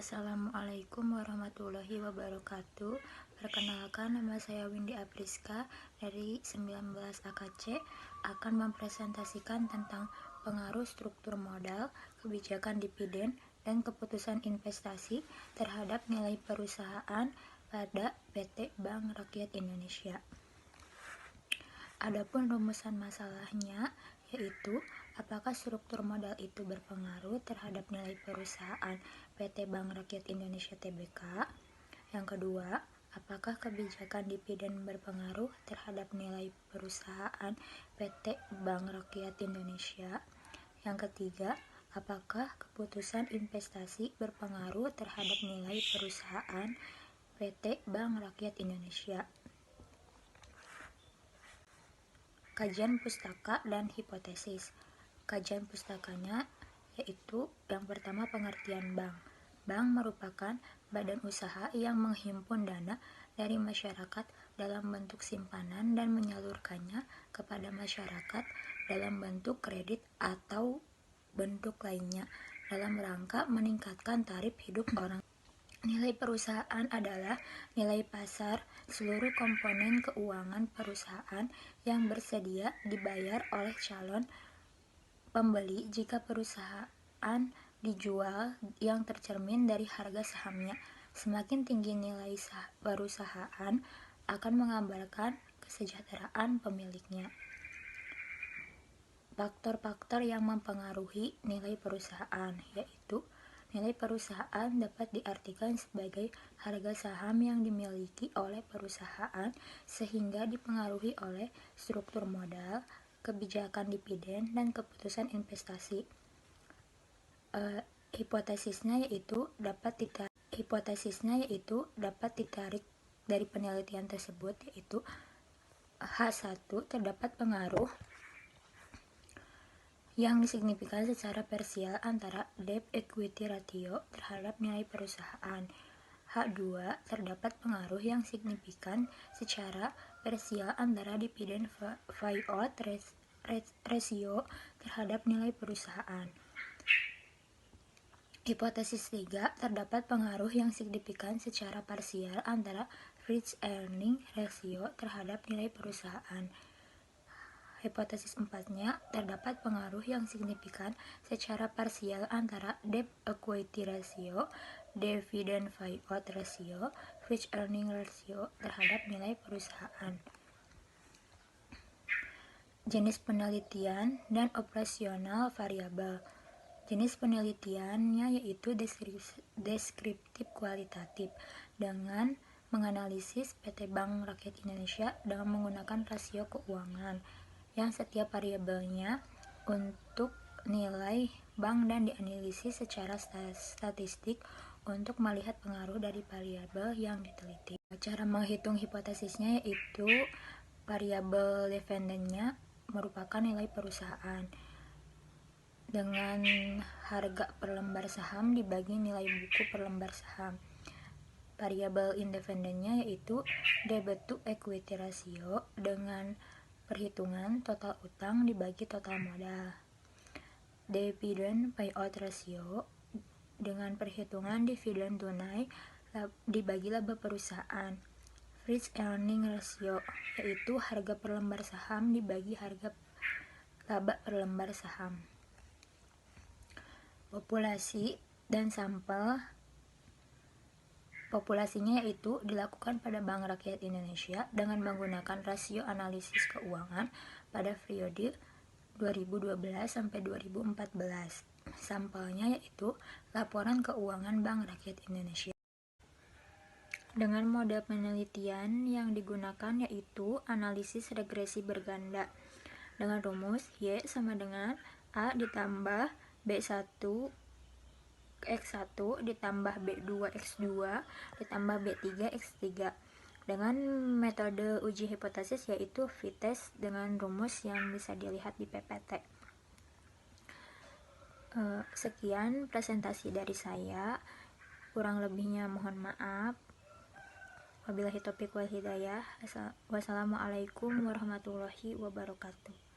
Assalamualaikum warahmatullahi wabarakatuh. Perkenalkan, nama saya Windy Apriska dari 19 AKC akan mempresentasikan tentang pengaruh struktur modal, kebijakan dividen, dan keputusan investasi terhadap nilai perusahaan pada PT Bank Rakyat Indonesia. Adapun rumusan masalahnya yaitu apakah struktur modal itu berpengaruh terhadap nilai perusahaan PT Bank Rakyat Indonesia Tbk. Yang kedua, apakah kebijakan dividen berpengaruh terhadap nilai perusahaan PT Bank Rakyat Indonesia. Yang ketiga, apakah keputusan investasi berpengaruh terhadap nilai perusahaan PT Bank Rakyat Indonesia. Kajian pustaka dan hipotesis. Kajian pustakanya yaitu yang pertama, pengertian bank. Bank merupakan badan usaha yang menghimpun dana dari masyarakat dalam bentuk simpanan dan menyalurkannya kepada masyarakat dalam bentuk kredit atau bentuk lainnya dalam rangka meningkatkan taraf hidup orang. Nilai perusahaan adalah nilai pasar seluruh komponen keuangan perusahaan yang bersedia dibayar oleh calon pembeli jika perusahaan dijual, yang tercermin dari harga sahamnya. Semakin tinggi nilai perusahaan akan menggambarkan kesejahteraan pemiliknya. Faktor-faktor yang mempengaruhi nilai perusahaan yaitu nilai perusahaan dapat diartikan sebagai harga saham yang dimiliki oleh perusahaan sehingga dipengaruhi oleh struktur modal, kebijakan dividen, dan keputusan investasi. Hipotesisnya yaitu dapat ditarik dari penelitian tersebut, yaitu H1, terdapat pengaruh yang signifikan secara parsial antara debt equity ratio terhadap nilai perusahaan. H2, terdapat pengaruh yang signifikan secara parsial antara dividen payout ratio terhadap nilai perusahaan. Hipotesis 3, terdapat pengaruh yang signifikan secara parsial antara price earning ratio terhadap nilai perusahaan. Hipotesis 4-nya, terdapat pengaruh yang signifikan secara parsial antara debt equity ratio, dividend payout ratio, price earning ratio terhadap nilai perusahaan. Jenis penelitian dan operasional variabel. Jenis penelitiannya yaitu deskriptif kualitatif dengan menganalisis PT Bank Rakyat Indonesia dengan menggunakan rasio keuangan yang setiap variabelnya untuk nilai bank dan dianalisis secara statistik untuk melihat pengaruh dari variabel yang diteliti. Cara menghitung hipotesisnya yaitu variabel dependennya merupakan nilai perusahaan dengan harga per lembar saham dibagi nilai buku per lembar saham. Variabel independennya yaitu debt to equity ratio dengan perhitungan total utang dibagi total modal. Dividend payout ratio dengan perhitungan dividen tunai dibagi laba perusahaan. Price earning ratio yaitu harga per lembar saham dibagi harga laba per lembar saham. Populasi dan sampel. Populasinya yaitu dilakukan pada Bank Rakyat Indonesia dengan menggunakan rasio analisis keuangan pada periode 2012 sampai 2014. Sampelnya yaitu laporan keuangan Bank Rakyat Indonesia. Dengan mode penelitian yang digunakan yaitu analisis regresi berganda dengan rumus Y sama dengan A ditambah B1 X1 ditambah B2 X2 ditambah B3 X3 dengan metode uji hipotesis yaitu V-test dengan rumus yang bisa dilihat di PPT. Sekian presentasi dari saya, kurang lebihnya mohon maaf. Wabillahi taufiq wal hidayah. Wassalamualaikum warahmatullahi wabarakatuh.